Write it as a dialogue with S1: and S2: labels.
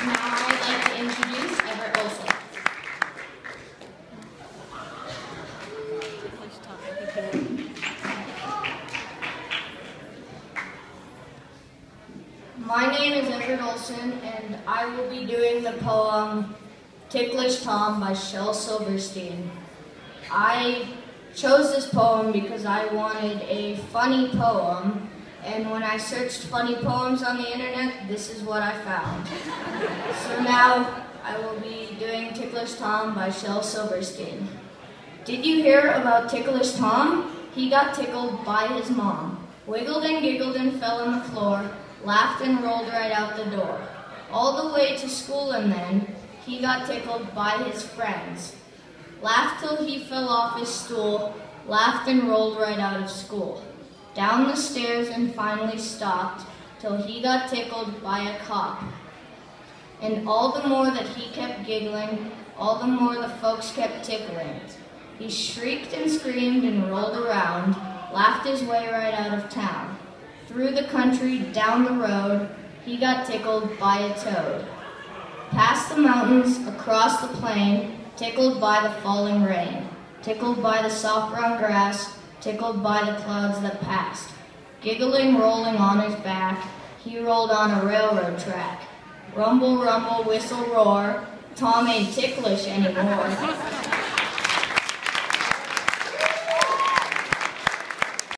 S1: Now I'd like to introduce Everett Olson.
S2: My name is Everett Olson, and I will be doing the poem Ticklish Tom by Shel Silverstein. I chose this poem because I wanted a funny poem, and when I searched funny poems on the internet, this is what I found. So now I will be doing Ticklish Tom by Shel Silverstein. Did you hear about Ticklish Tom? He got tickled by his mom. Wiggled and giggled and fell on the floor, laughed and rolled right out the door. All the way to school, and then he got tickled by his friends. Laughed till he fell off his stool, laughed and rolled right out of school. Down the stairs and finally stopped till he got tickled by a cop. And all the more that he kept giggling, all the more the folks kept tickling. He shrieked and screamed and rolled around, laughed his way right out of town. Through the country, down the road, he got tickled by a toad. Past the mountains, across the plain, tickled by the falling rain. Tickled by the soft brown grass, tickled by the clouds that passed. Giggling, rolling on his back, he rolled on a railroad track. Rumble, rumble, whistle, roar, Tom ain't ticklish anymore.